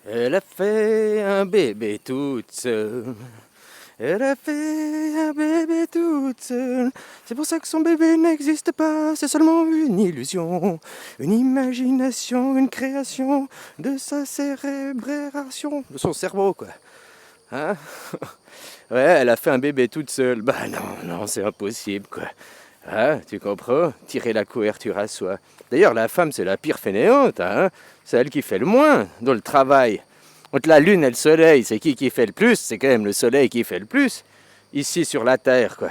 Elle a fait un bébé toute seule. Elle a fait un bébé toute seule. C'est pour ça que son bébé n'existe pas. C'est seulement une illusion, une imagination, une création de sa cérébration, de son cerveau, quoi. Hein? Ouais, elle a fait un bébé toute seule. Bah non, c'est impossible, quoi. Ah, tu comprends? Tirer la couverture à soi. D'ailleurs, la femme, c'est la pire fainéante, hein? C'est elle qui fait le moins dans le travail. Entre la lune et le soleil, c'est qui fait le plus? C'est quand même le soleil qui fait le plus. Ici, sur la terre, quoi.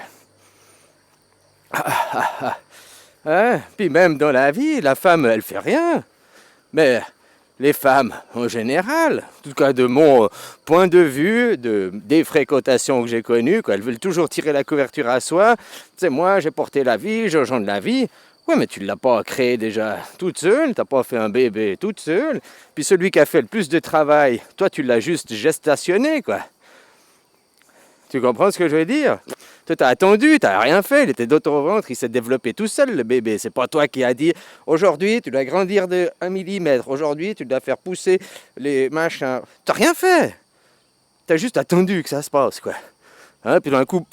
Hein? Puis même dans la vie, la femme, elle fait rien. Mais les femmes, en général, en tout cas de mon point de vue, des fréquentations que j'ai connues, elles veulent toujours tirer la couverture à soi. C'est moi, j'ai porté la vie, j'engendre la vie. Ouais, mais tu ne l'as pas créé déjà toute seule, tu n'as pas fait un bébé toute seule. Puis celui qui a fait le plus de travail, toi, tu l'as juste gestationné, quoi. Tu comprends ce que je veux dire? Toi, t'as attendu, t'as rien fait, il était dans ton ventre, il s'est développé tout seul, le bébé. C'est pas toi qui as dit, aujourd'hui, tu dois grandir de 1 millimètre, aujourd'hui, tu dois faire pousser les machins. T'as rien fait. T'as juste attendu que ça se passe, quoi. Hein? Puis d'un coup,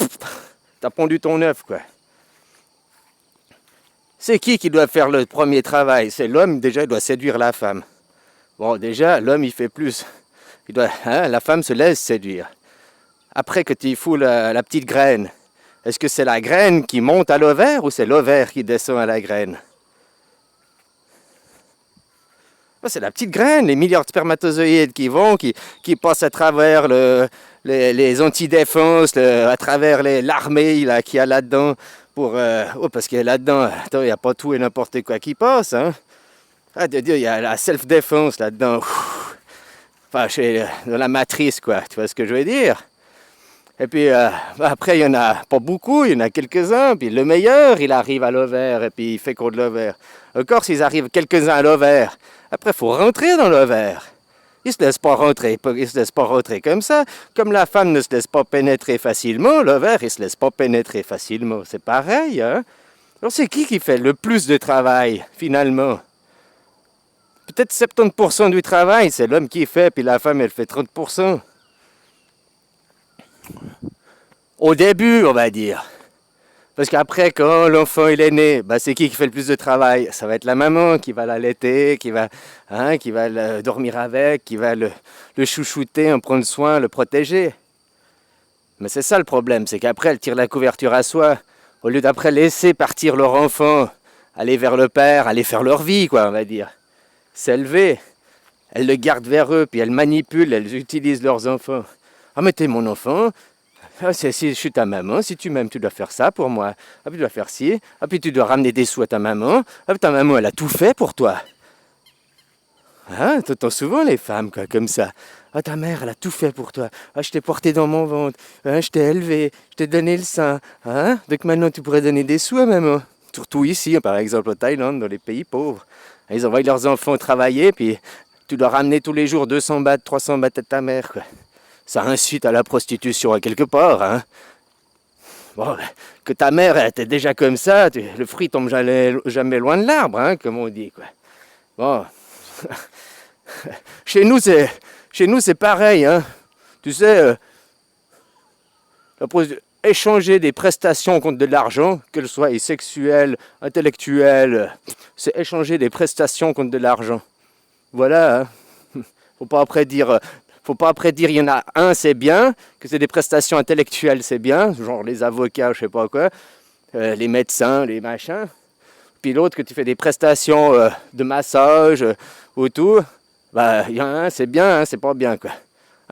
t'as pondu ton œuf, quoi. C'est qui doit faire le premier travail? C'est l'homme, déjà, il doit séduire la femme. Bon, déjà, l'homme, il fait plus. La femme se laisse séduire. Après que tu fous la petite graine, est-ce que c'est la graine qui monte à l'ovaire ou c'est l'ovaire qui descend à la graine? C'est la petite graine, les milliards de spermatozoïdes qui passent à travers les antidéfenses, à travers l'armée qu'il y a là-dedans. Parce qu'il y a là-dedans, il n'y a pas tout et n'importe quoi qui passe. Hein. Ah, de Dieu, il y a la self-défense là-dedans. Enfin, dans la matrice, quoi. Tu vois ce que je veux dire? Et puis après, il y en a pas beaucoup, il y en a quelques-uns. Puis le meilleur, il arrive à l'ovaire et puis il féconde l'ovaire. Encore s'ils arrivent quelques-uns à l'ovaire, après, il faut rentrer dans l'ovaire. Ils ne se laissent pas rentrer comme ça. Comme la femme ne se laisse pas pénétrer facilement, l'ovaire, il ne se laisse pas pénétrer facilement. C'est pareil, hein? Alors c'est qui fait le plus de travail, finalement? Peut-être 70% du travail, c'est l'homme qui fait, puis la femme, elle fait 30%. Au début, on va dire. Parce qu'après, quand l'enfant il est né, c'est qui fait le plus de travail? Ça va être la maman qui va l'allaiter, qui va dormir avec, qui va le chouchouter, en prendre soin, le protéger. Mais c'est ça le problème, c'est qu'après, elle tire la couverture à soi. Au lieu d'après laisser partir leur enfant, aller vers le père, aller faire leur vie, quoi, on va dire. S'élever. Elles le gardent vers eux, puis elles manipulent, elles utilisent leurs enfants. Ah, mais t'es mon enfant. Ah, si je suis ta maman, si tu m'aimes, tu dois faire ça pour moi. Ah, puis tu dois faire ci. Ah, puis tu dois ramener des sous à ta maman. Ah, puis ta maman, elle a tout fait pour toi. Hein, t'entends souvent les femmes, quoi, comme ça. Ah, ta mère, elle a tout fait pour toi. Ah, je t'ai porté dans mon ventre. Hein, je t'ai élevé. Je t'ai donné le sein. Hein, donc maintenant, tu pourrais donner des sous à maman. Surtout ici, par exemple, au Thaïlande, dans les pays pauvres. Ils envoient leurs enfants travailler, puis tu dois ramener tous les jours 200 bahts, 300 bahts à ta mère, quoi. Ça incite à la prostitution à quelque part, hein. Bon, que ta mère était déjà comme ça, le fruit tombe jamais loin de l'arbre, hein, comme on dit, quoi. Bon, chez nous c'est pareil, hein. Tu sais, échanger des prestations contre de l'argent, qu'elles soient sexuelles, intellectuelles, c'est échanger des prestations contre de l'argent. Voilà, hein. Faut pas après dire il y en a un c'est bien, que c'est des prestations intellectuelles c'est bien, genre les avocats, je sais pas quoi, les médecins, les machins. Puis l'autre que tu fais des prestations de massage ou tout, il y en a un c'est bien, c'est pas bien, quoi.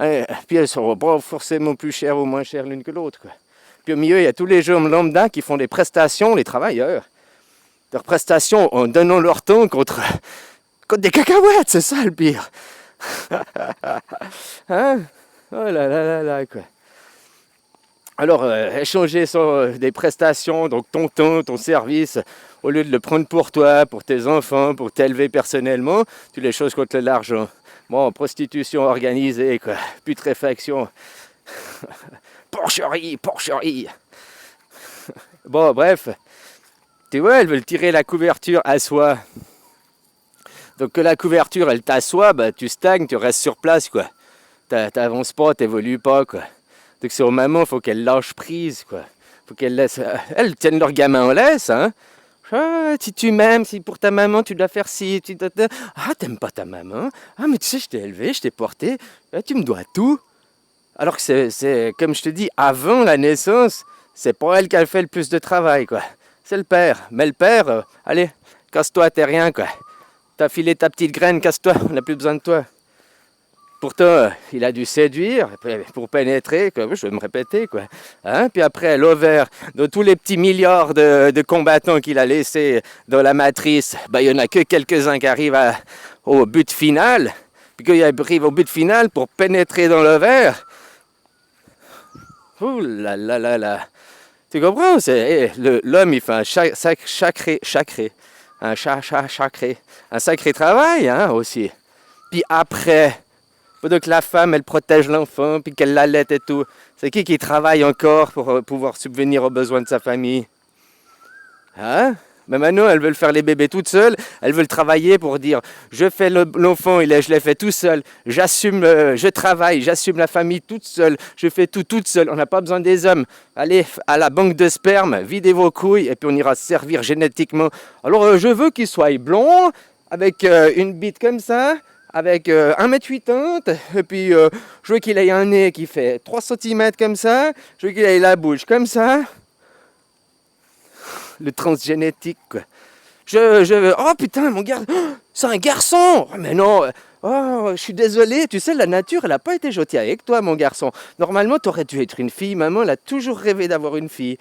Et puis elles seront pas forcément plus chères ou moins chères l'une que l'autre, quoi. Puis au milieu il y a tous les gens lambda qui font des prestations, les travailleurs, leurs prestations en donnant leur temps contre des cacahuètes, c'est ça le pire. Hein? Oh là là là là, quoi. Alors, échanger des prestations, donc ton temps, ton service, au lieu de le prendre pour toi, pour tes enfants, pour t'élever personnellement, tu les choses contre l'argent. Bon, prostitution organisée, quoi. Putréfaction. Porcherie. Bon, bref. Tu vois, elles veulent tirer la couverture à soi. Donc que la couverture, elle t'assoit, bah, tu stagnes, tu restes sur place, quoi. T'avances pas, t'évolues pas, quoi. Donc c'est aux mamans, faut qu'elles lâchent prise, quoi. Faut qu'elles laissent... elles tiennent leur gamin en laisse, hein. Ah, si tu m'aimes, si pour ta maman tu dois faire ci, ah, t'aimes pas ta maman? Ah, mais tu sais, je t'ai élevé, je t'ai porté, tu me dois tout. Alors que c'est, comme je te dis, avant la naissance, c'est pas elle qui a fait le plus de travail, quoi. C'est le père. Mais le père, allez, casse-toi, t'es rien, quoi. T'as filé ta petite graine, casse-toi, on n'a plus besoin de toi. Pourtant, il a dû séduire pour pénétrer, quoi. Je vais me répéter, quoi. Hein? Puis après, l'ovaire, de tous les petits milliards de combattants qu'il a laissés dans la matrice, ben, il n'y en a que quelques-uns qui arrivent au but final. Puis quand ils arrivent au but final pour pénétrer dans l'ovaire, ouh là là là là. Tu comprends? L'homme, il fait un sacré travail, hein, aussi. Puis après, pendant que la femme, elle protège l'enfant, puis qu'elle l'allait et tout, c'est qui travaille encore pour pouvoir subvenir aux besoins de sa famille? Hein? Mais maintenant, elles veulent faire les bébés toutes seules, elles veulent travailler pour dire je fais l'enfant, je l'ai fait tout seul, j'assume, je travaille, j'assume la famille toute seule, je fais tout toute seule, on n'a pas besoin des hommes. Allez à la banque de sperme, videz vos couilles et puis on ira se servir génétiquement. Alors je veux qu'il soit blond, avec une bite comme ça, avec 1m80, et puis je veux qu'il ait un nez qui fait 3 cm comme ça, je veux qu'il ait la bouche comme ça. Le transgénétique, quoi. Oh putain, mon gars, c'est un garçon. Oh, mais non, oh, je suis désolé, tu sais, la nature, elle n'a pas été gentille avec toi, mon garçon. Normalement, tu aurais dû être une fille. Maman, elle a toujours rêvé d'avoir une fille.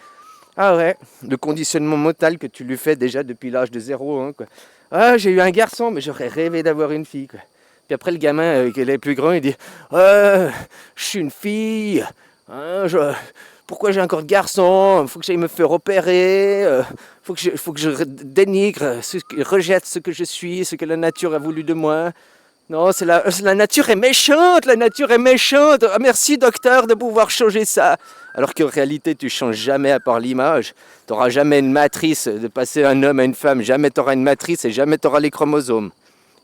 Ah ouais, le conditionnement mental que tu lui fais déjà depuis l'âge de 0, hein, quoi. Ah, j'ai eu un garçon, mais j'aurais rêvé d'avoir une fille, quoi. Puis après, le gamin, qui est plus grand, il dit je suis une fille, hein, pourquoi j'ai un corps de garçon? Il faut que j'aille me faire opérer. Faut que je dénigre, rejette ce que je suis, ce que la nature a voulu de moi. Non, la nature est méchante, la nature est méchante. Ah, merci docteur de pouvoir changer ça. Alors qu'en réalité, tu changes jamais à part l'image. Tu n'auras jamais une matrice de passer un homme à une femme. Jamais tu auras une matrice et jamais tu auras les chromosomes.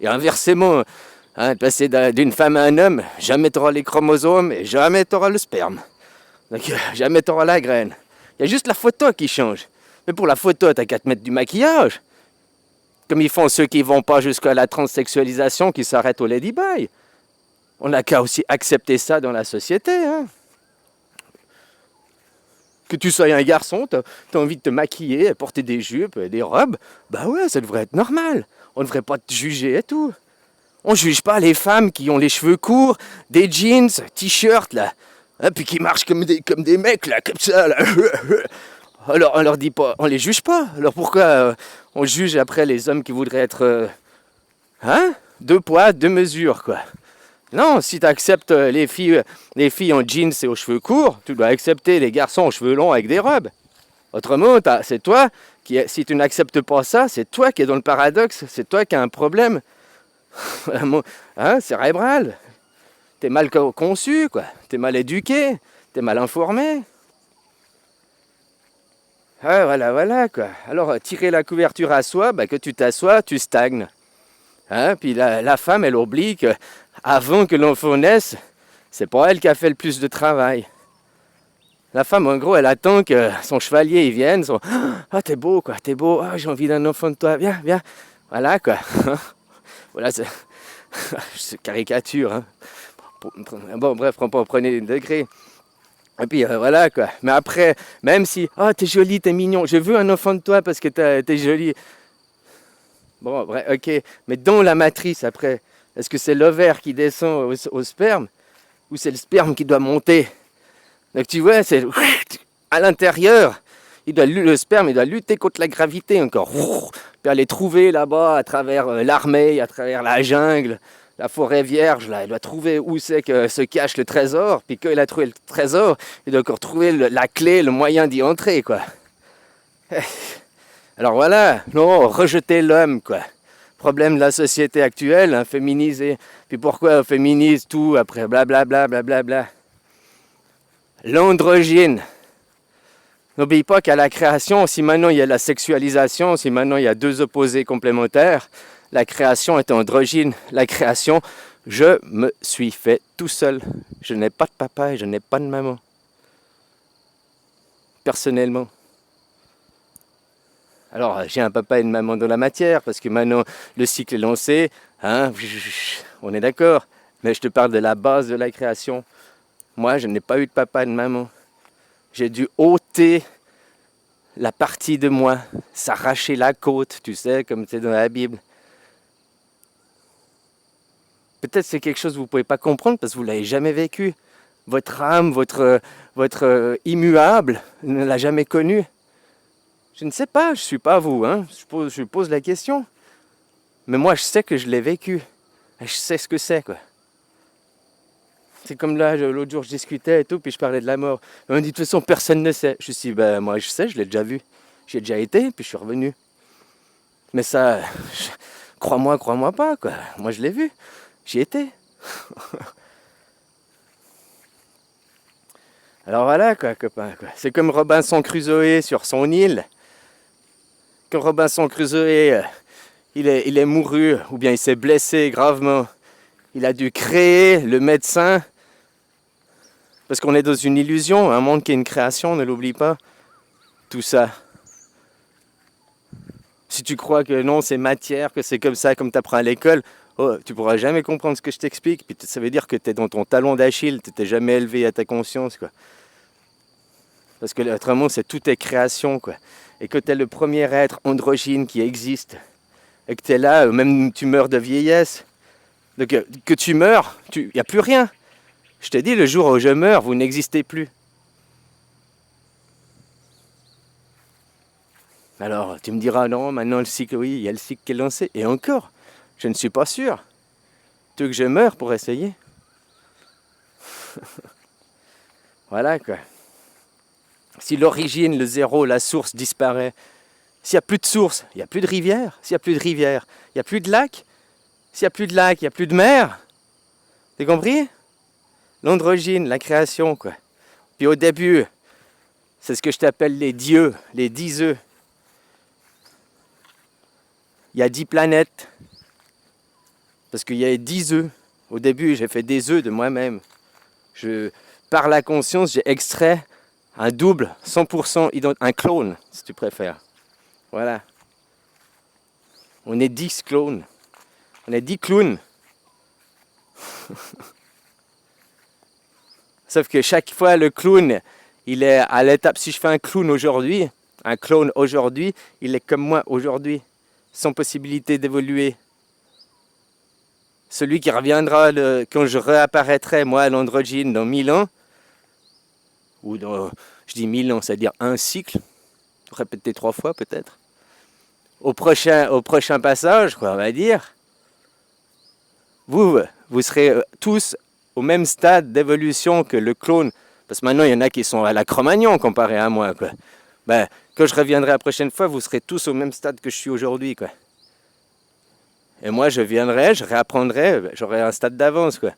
Et inversement, hein, de passer d'une femme à un homme, jamais tu auras les chromosomes et jamais tu auras le sperme. Donc jamais tu auras la graine. Il y a juste la photo qui change. Mais pour la photo, t'as qu'à te mettre du maquillage. Comme ils font ceux qui ne vont pas jusqu'à la transsexualisation, qui s'arrêtent au ladyboy. On n'a qu'à aussi accepter ça dans la société. Hein. Que tu sois un garçon, t'as envie de te maquiller, porter des jupes, des robes, bah ouais, ça devrait être normal. On ne devrait pas te juger et tout. On ne juge pas les femmes qui ont les cheveux courts, des jeans, t-shirts, là. Hein, puis qui marchent comme des mecs, là, comme ça, là. Alors, on leur dit pas, on les juge pas. Alors pourquoi on juge après les hommes qui voudraient être... hein? 2 poids, 2 mesures, quoi. Non, si tu acceptes les filles en jeans et aux cheveux courts, tu dois accepter les garçons aux cheveux longs avec des robes. Autrement, c'est toi si tu n'acceptes pas ça, c'est toi qui es dans le paradoxe, c'est toi qui as un problème hein, cérébral. T'es mal conçu, quoi. T'es mal éduqué, t'es mal informé. Ah, voilà, quoi. Alors, tirer la couverture à soi, bah, que tu t'assois, tu stagnes. Hein? Puis la femme, elle oublie qu'avant que l'enfant naisse, c'est pas elle qui a fait le plus de travail. La femme, en gros, elle attend que son chevalier il vienne. Ah, t'es beau, quoi, t'es beau. Ah, j'ai envie d'un enfant de toi. Viens. Voilà, quoi. Voilà, c'est caricature. Hein. Bon, bref, prenez des degrés. Et puis voilà, quoi. Mais après, même si, t'es jolie, t'es mignon, je veux un enfant de toi parce que t'es jolie. Bon, bref, ok. Mais dans la matrice, après, est-ce que c'est l'ovaire qui descend au sperme ou c'est le sperme qui doit monter? Donc tu vois, c'est à l'intérieur, le sperme, il doit lutter contre la gravité encore. Puis aller trouver là-bas, à travers l'armée, à travers la jungle, la forêt vierge, là, il doit trouver où c'est que se cache le trésor. Puis quand il a trouvé le trésor, il doit encore trouver la clé, le moyen d'y entrer, quoi. Alors voilà, non, rejeter l'homme, quoi. Problème de la société actuelle, hein, féminiser. Puis pourquoi on féminise tout après blablabla. L'androgyne. N'oublie pas qu'à la création, si maintenant il y a la sexualisation, si maintenant il y a 2 opposés complémentaires, La création est androgyne. La création, je me suis fait tout seul. Je n'ai pas de papa et je n'ai pas de maman. Personnellement. Alors, j'ai un papa et une maman dans la matière, parce que maintenant, le cycle est lancé. Hein, on est d'accord. Mais je te parle de la base de la création. Moi, je n'ai pas eu de papa et de maman. J'ai dû ôter la partie de moi, s'arracher la côte, tu sais, comme c'est dans la Bible. Peut-être c'est quelque chose que vous ne pouvez pas comprendre parce que vous ne l'avez jamais vécu. Votre âme, votre immuable ne l'a jamais connu. Je ne sais pas, je ne suis pas vous, hein. Je pose la question. Mais moi, je sais que je l'ai vécu. Et je sais ce que c'est, quoi. C'est comme là, l'autre jour, je discutais et tout, puis je parlais de la mort. On dit, de toute façon, personne ne sait. Je me suis dit, ben, moi, je sais, je l'ai déjà vu. J'y ai déjà été, puis je suis revenu. Mais ça, crois-moi pas, quoi. Moi, je l'ai vu. J'y étais. Alors voilà, quoi, copain, quoi. C'est comme Robinson Crusoe sur son île. Quand Robinson Crusoe, il est mouru, ou bien il s'est blessé gravement, il a dû créer le médecin, parce qu'on est dans une illusion, un monde qui est une création, ne l'oublie pas. Tout ça. Si tu crois que non, c'est matière, que c'est comme ça, comme tu apprends à l'école, oh, tu pourras jamais comprendre ce que je t'explique. Puis ça veut dire que tu es dans ton talon d'Achille, tu t'es jamais élevé à ta conscience, quoi. Parce que autrement, c'est tout est création, quoi. Et que tu es le premier être androgyne qui existe, et que tu es là, même tu meurs de vieillesse, donc, que tu meurs, il n'y a plus rien. Je te dis, le jour où je meurs, vous n'existez plus. Alors, tu me diras, non, maintenant le cycle, oui, il y a le cycle qui est lancé. Et encore, je ne suis pas sûr. Tu veux que je meure pour essayer? Voilà, quoi. Si l'origine, le zéro, la source disparaît, s'il n'y a plus de source, il n'y a plus de rivière. S'il n'y a plus de rivière, il n'y a plus de lac. S'il n'y a plus de lac, il n'y a plus de mer. T'as compris? L'androgyne, la création, quoi. Puis au début, c'est ce que je t'appelle les dieux, les 10 œufs. Il y a 10 planètes. Parce qu'il y a 10 œufs. Au début, j'ai fait des œufs de moi-même. Par la conscience, j'ai extrait un double, 100% un clone, si tu préfères. Voilà. On est 10 clones. On est 10 clowns. Sauf que chaque fois, le clown, il est à l'étape. Si je fais un clown aujourd'hui, un clone aujourd'hui, il est comme moi aujourd'hui, sans possibilité d'évoluer. Celui qui reviendra quand je réapparaîtrai, moi, à l'androgyne, dans 1000 ans, ou dans, je dis 1000 ans, c'est-à-dire un cycle, répéter 3 fois peut-être, au prochain passage, quoi, on va dire, vous serez tous au même stade d'évolution que le clone. Parce que maintenant, il y en a qui sont à la Cro-Magnon comparé à moi, quoi. Ben, quand je reviendrai la prochaine fois, vous serez tous au même stade que je suis aujourd'hui, quoi. Et moi, je viendrai, je réapprendrai, j'aurai un stade d'avance, quoi.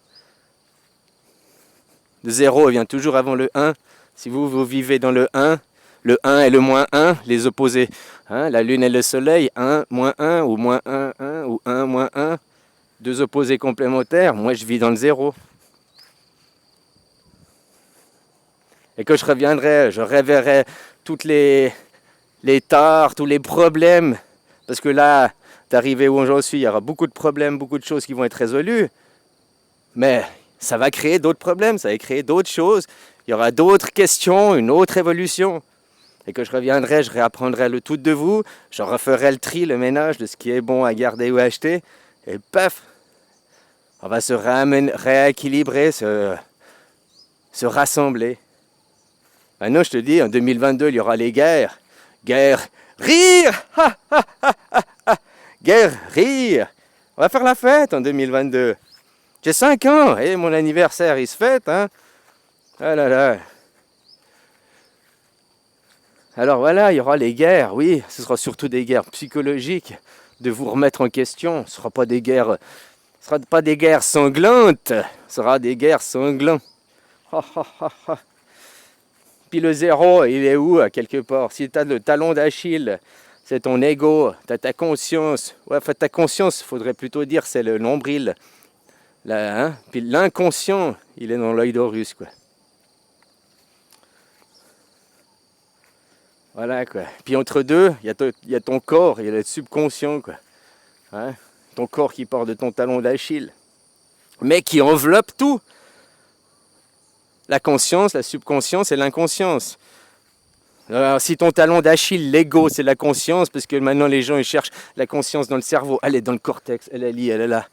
Le 0 vient toujours avant le 1. Si vous vivez dans le 1 et le moins 1, les opposés. Hein, la lune et le soleil, 1, moins 1, ou moins 1, 1, ou 1, moins 1. Deux opposés complémentaires, moi je vis dans le 0. Et quand je reviendrai, je révélerai toutes les tares, tous les problèmes. Parce que là, d'arriver où j'en suis, il y aura beaucoup de problèmes, beaucoup de choses qui vont être résolues. Mais ça va créer d'autres problèmes, ça va créer d'autres choses. Il y aura d'autres questions, une autre évolution. Et quand je reviendrai, je réapprendrai le tout de vous. Je referai le tri, le ménage de ce qui est bon à garder ou à acheter. Et paf, on va se rééquilibrer, se rassembler. Maintenant, je te dis, en 2022, il y aura les guerres. Guerre, rire, guerre, rire. On va faire la fête en 2022. J'ai 5 ans, et mon anniversaire, il se fête, hein. Ah là là. Alors voilà, il y aura les guerres, oui, ce sera surtout des guerres psychologiques, de vous remettre en question. Ce ne sera pas des guerres sanglantes, ce sera des guerres sanglantes. Puis le 0, il est où, à quelque part? Si tu as le talon d'Achille, c'est ton ego, t'as ta conscience. Ouais, enfin, ta conscience, il faudrait plutôt dire, c'est le nombril. Là, hein? Puis l'inconscient, il est dans l'œil d'Horus, quoi. Voilà, quoi. Puis entre deux, il y a ton corps, il y a le subconscient, quoi. Hein? Ton corps qui part de ton talon d'Achille, mais qui enveloppe tout. La conscience, la subconscience et l'inconscience. Alors, si ton talon d'Achille, l'ego, c'est la conscience, parce que maintenant les gens ils cherchent la conscience dans le cerveau, elle est dans le cortex, elle est là.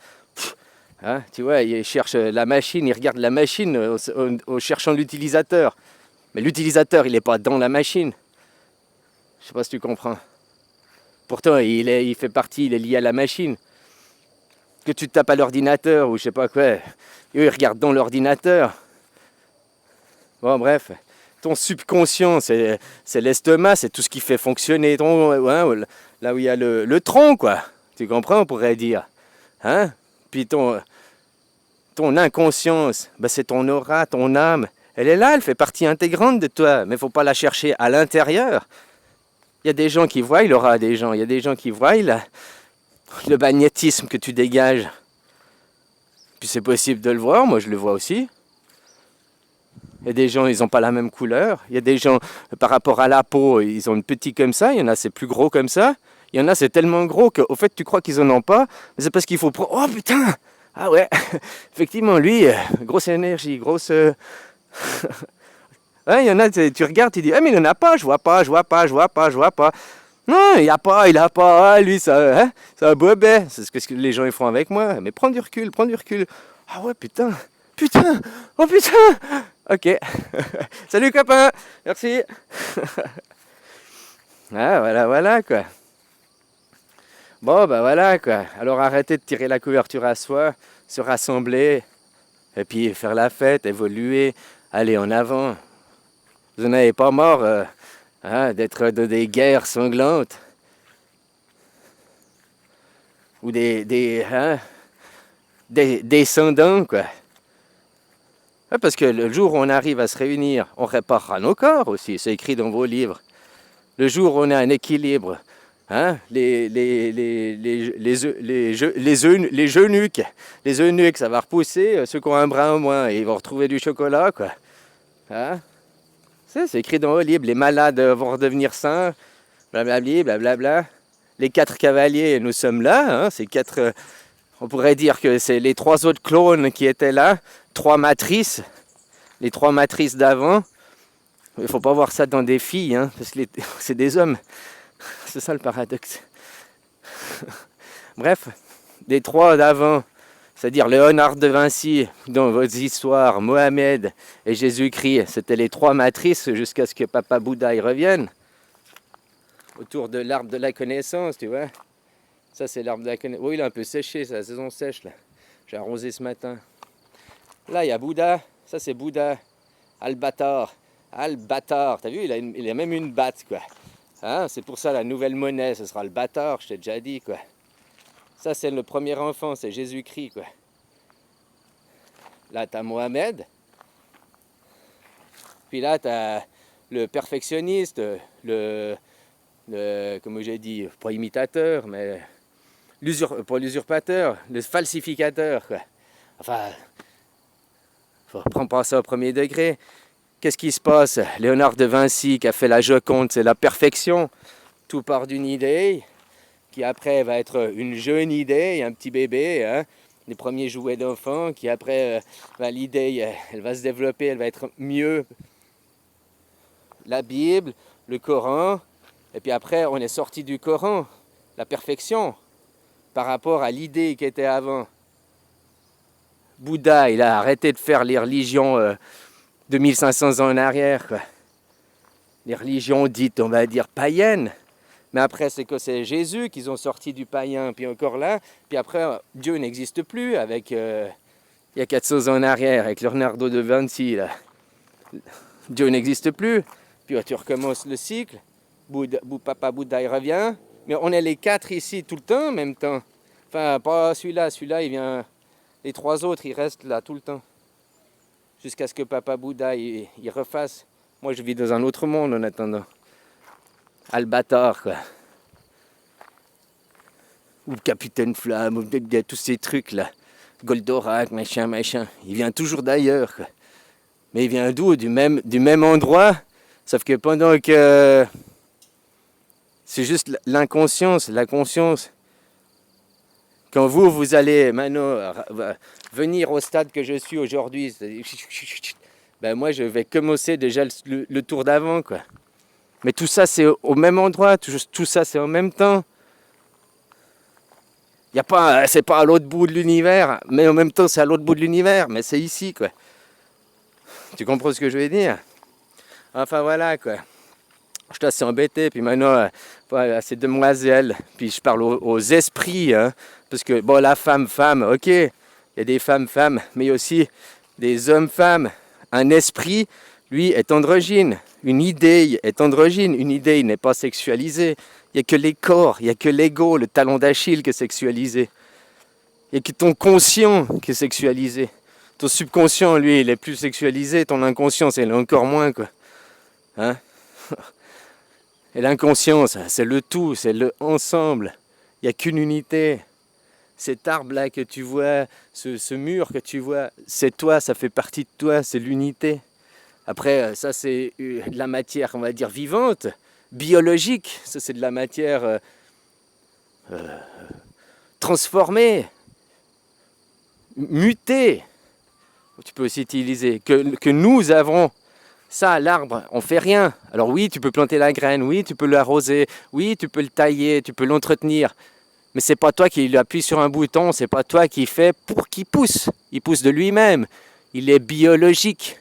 Hein, tu vois, ils cherchent la machine, ils regardent la machine en cherchant l'utilisateur. Mais l'utilisateur, il n'est pas dans la machine. Je sais pas si tu comprends. Pourtant, il fait partie, il est lié à la machine. Que tu tapes à l'ordinateur ou je sais pas quoi, eux ils regardent dans l'ordinateur. Bon, bref. Ton subconscient, c'est l'estomac, c'est tout ce qui fait fonctionner ton, hein, là où il y a le tronc, quoi. Tu comprends, on pourrait dire. Hein? Puis ton inconscience, ben c'est ton aura, ton âme. Elle est là, elle fait partie intégrante de toi, mais il ne faut pas la chercher à l'intérieur. Il y a des gens qui voient l'aura des gens, il y a des gens qui voient le magnétisme que tu dégages. Puis c'est possible de le voir, moi je le vois aussi. Il y a des gens, ils n'ont pas la même couleur. Il y a des gens, par rapport à la peau, ils ont une petite comme ça. Il y en a, c'est plus gros comme ça. Il y en a, c'est tellement gros qu'au fait, tu crois qu'ils en ont pas. Mais c'est parce qu'il faut... Oh putain! Ah ouais! Effectivement, lui, grosse énergie, grosse... Ouais, il y en a, tu regardes, tu dis, ah mais il n'en a pas, je vois pas. Non, il a pas. Ah, lui, ça, hein, c'est un bobet. C'est ce que les gens ils font avec moi. Mais prends du recul. Ah ouais, putain! Oh putain! Ok. Salut copain! Merci! Ah, voilà quoi. Bon, bah voilà quoi. Alors arrêtez de tirer la couverture à soi, se rassembler, et puis faire la fête, évoluer, aller en avant. Vous n'avez pas mort hein, d'être dans des guerres sanglantes. Ou des descendants quoi. Ouais, parce que le jour où on arrive à se réunir, on réparera nos corps aussi, c'est écrit dans vos livres. Le jour où on a un équilibre, hein, les eunuques, ça va repousser, ceux qui ont un bras en moins, ils vont retrouver du chocolat, quoi. Hein? C'est écrit dans vos livres, les malades vont redevenir sains, blablabli, blablabla. Les 4 cavaliers, nous sommes là, hein, ces 4... on pourrait dire que c'est les 3 autres clones qui étaient là, 3 matrices, les 3 matrices d'avant. Il ne faut pas voir ça dans des filles, hein, parce que c'est des hommes. C'est ça le paradoxe. Bref, les 3 d'avant, c'est-à-dire Léonard de Vinci, dans votre histoire, Mohamed et Jésus-Christ, c'était les 3 matrices jusqu'à ce que Papa Bouddha y revienne. Autour de l'arbre de la connaissance, tu vois. Ça, c'est l'arbre de la connaissance. Oh, il est un peu séché, c'est la saison sèche, là. J'ai arrosé ce matin. Là, il y a Bouddha. Ça, c'est Bouddha. Al-Bâtard. T'as vu, il a même une batte, quoi. Hein, c'est pour ça, la nouvelle monnaie, ce sera le bâtard, je t'ai déjà dit, quoi. Ça, c'est le premier enfant, c'est Jésus-Christ, quoi. Là, t'as Mohamed. Puis là, t'as le perfectionniste, comme j'ai dit, pas imitateur, mais pas l'usurpateur, le falsificateur, quoi. Enfin, faut prendre pas ça au premier degré. Qu'est-ce qui se passe? Léonard de Vinci qui a fait la Joconde, c'est la perfection. Tout part d'une idée, qui après va être une jeune idée, un petit bébé, hein, les premiers jouets d'enfants, qui après, l'idée, elle va se développer, elle va être mieux. La Bible, le Coran, et puis après, on est sorti du Coran, la perfection, par rapport à l'idée qui était avant. Bouddha, il a arrêté de faire les religions de 1500 ans en arrière, quoi. Les religions dites, on va dire, païennes. Mais après, c'est que c'est Jésus qu'ils ont sorti du païen, puis encore là. Puis après, Dieu n'existe plus avec, il y a 400 ans en arrière, avec Leonardo da Vinci, là. Dieu n'existe plus. Puis tu recommences le cycle. Papa Bouddha, il revient. Mais on est les 4 ici tout le temps en même temps. Enfin, pas celui-là. Celui-là, il vient... Les 3 autres, ils restent là tout le temps. Jusqu'à ce que Papa Bouddha, il refasse. Moi, je vis dans un autre monde en attendant. Al-Bâtard, quoi. ou le Capitaine Flamme, ou tous ces trucs-là. Goldorak, machin. Il vient toujours d'ailleurs, quoi. Mais il vient d'où? Du même endroit, sauf que pendant que c'est juste l'inconscience, la conscience. Quand vous allez maintenant venir au stade que je suis aujourd'hui, ben moi je vais commencer déjà le tour d'avant, quoi. Mais tout ça c'est au même endroit, tout ça c'est en même temps. C'est pas à l'autre bout de l'univers, mais en même temps c'est à l'autre bout de l'univers, mais c'est ici, quoi. Tu comprends ce que je veux dire? Enfin voilà, quoi. Je suis assez embêté, puis maintenant, voilà, ces demoiselles, puis je parle aux esprits, hein, parce que, bon, la femme, ok, il y a des femmes, mais il y a aussi des hommes-femmes. Un esprit, lui, est androgyne. Une idée est androgyne. Une idée n'est pas sexualisée. Il n'y a que les corps, il n'y a que l'ego, le talon d'Achille qui est sexualisé. Il n'y a que ton conscient qui est sexualisé. Ton subconscient, lui, il est plus sexualisé. Ton inconscient, c'est encore moins, quoi. Hein? Et l'inconscience, c'est le tout, c'est le ensemble. Il n'y a qu'une unité. Cet arbre-là que tu vois, ce mur que tu vois, c'est toi, ça fait partie de toi, c'est l'unité. Après, ça c'est de la matière, on va dire, vivante, biologique. Ça c'est de la matière transformée, mutée. Tu peux aussi utiliser, que nous avons. Ça, l'arbre, on fait rien. Alors oui, tu peux planter la graine, oui, tu peux l'arroser, oui, tu peux le tailler, tu peux l'entretenir. Mais c'est pas toi qui appuie sur un bouton, c'est pas toi qui fais pour qu'il pousse. Il pousse de lui-même. Il est biologique.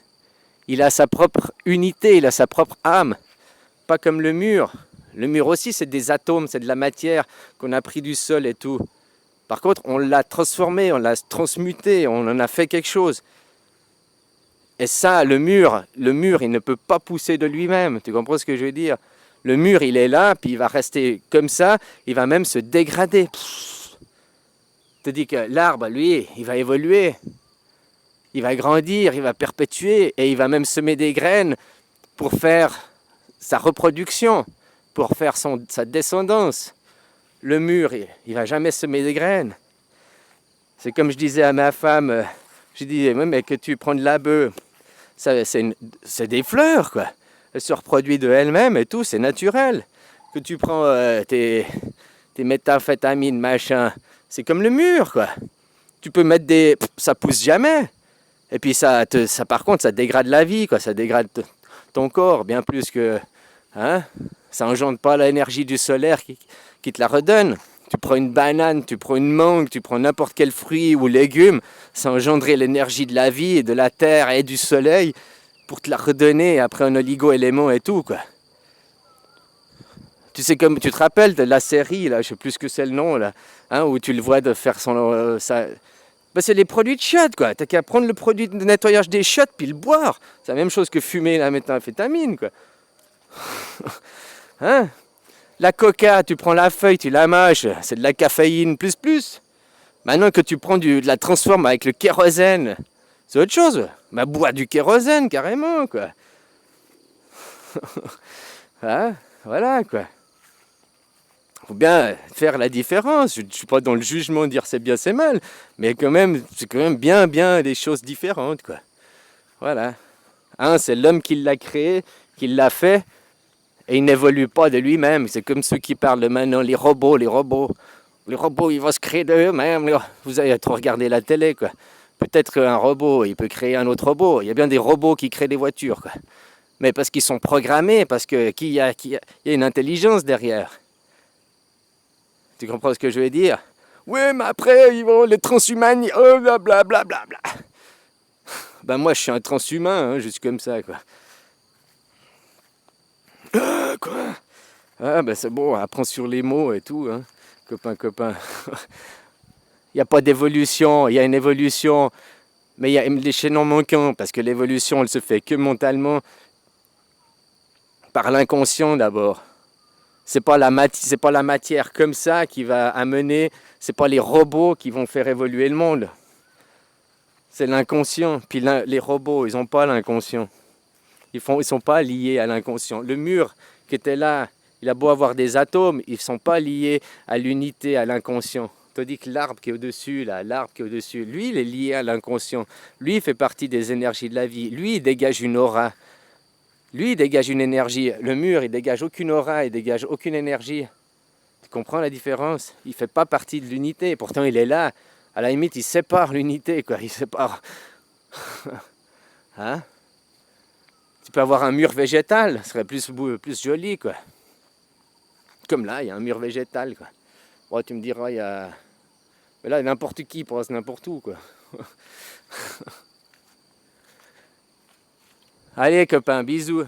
Il a sa propre unité, il a sa propre âme. Pas comme le mur. Le mur aussi, c'est des atomes, c'est de la matière qu'on a pris du sol et tout. Par contre, on l'a transformé, on l'a transmuté, on en a fait quelque chose. Et ça, le mur, il ne peut pas pousser de lui-même. Tu comprends ce que je veux dire? Le mur, il est là, puis il va rester comme ça, il va même se dégrader. Je te dis que l'arbre, lui, il va évoluer. Il va grandir, il va perpétuer, et il va même semer des graines pour faire sa reproduction, pour faire sa descendance. Le mur, il ne va jamais semer des graines. C'est comme je disais à ma femme, je disais, mais que tu prends de la bœuf, c'est des fleurs, quoi. Elle se reproduit de elle-même et tout, c'est naturel. Que tu prends tes méthamphétamines, machin, c'est comme le mur, quoi. Tu peux mettre ça pousse jamais. Et puis ça, par contre, ça dégrade la vie, quoi. Ça dégrade ton corps, bien plus que... Hein, ça engendre pas l'énergie du solaire qui te la redonne. Tu prends une banane, tu prends une mangue, tu prends n'importe quel fruit ou légume, ça engendrait l'énergie de la vie et de la terre et du soleil pour te la redonner après un oligo-élément et tout, quoi. Tu sais, comme tu te rappelles de la série, là, je sais plus ce que c'est le nom, là, hein, où tu le vois de faire c'est les produits de chiottes, quoi. T'as qu'à prendre le produit de nettoyage des chiottes puis le boire. C'est la même chose que fumer la méthamphétamine, quoi. Hein? La coca, tu prends la feuille, tu la mâches, c'est de la caféine plus. Maintenant que tu prends de la transforme avec le kérosène, c'est autre chose. Bah, bois du kérosène, carrément, quoi. Hein? Voilà, quoi. Faut bien faire la différence. Je ne suis pas dans le jugement de dire c'est bien, c'est mal, mais quand même, c'est quand même bien des choses différentes, quoi. Voilà. Hein, c'est l'homme qui l'a créé, qui l'a fait, et il n'évolue pas de lui-même. C'est comme ceux qui parlent maintenant, les robots, ils vont se créer d'eux-mêmes. Vous avez trop regardé la télé, quoi. Peut-être qu'un robot, il peut créer un autre robot. Il y a bien des robots qui créent des voitures, quoi. Mais parce qu'ils sont programmés, parce qu'il y a une intelligence derrière. Tu comprends ce que je veux dire? Oui, mais après, ils vont les transhumains, oh, blablabla. Ben moi, je suis un transhumain, hein, juste comme ça, quoi. Quoi? Ah, ben c'est bon, apprends sur les mots et tout, hein, copain. Il n'y a pas d'évolution, il y a une évolution, mais il y a les chaînons manquants, parce que l'évolution, elle se fait que mentalement, par l'inconscient d'abord. C'est pas la matière comme ça qui va amener, c'est pas les robots qui vont faire évoluer le monde. C'est l'inconscient. Puis les robots, ils n'ont pas l'inconscient. Ils sont pas liés à l'inconscient. Le mur qui était là Il a beau avoir des atomes, ils ne sont pas liés à l'unité, à l'inconscient. Tandis que l'arbre qui est au-dessus, là, l'arbre qui est au-dessus, lui, il est lié à l'inconscient. Lui, il fait partie des énergies de la vie. Lui, il dégage une aura. Lui, il dégage une énergie. Le mur, il dégage aucune aura, il dégage aucune énergie. Tu comprends la différence? Il ne fait pas partie de l'unité. Pourtant, il est là. À la limite, il sépare l'unité, quoi. Il sépare. Hein? Tu peux avoir un mur végétal, ce serait plus joli, quoi. Comme là, il y a un mur végétal, quoi. Bon, tu me diras, il y a... Mais là, n'importe qui pense n'importe où, quoi. Allez, copain, bisous.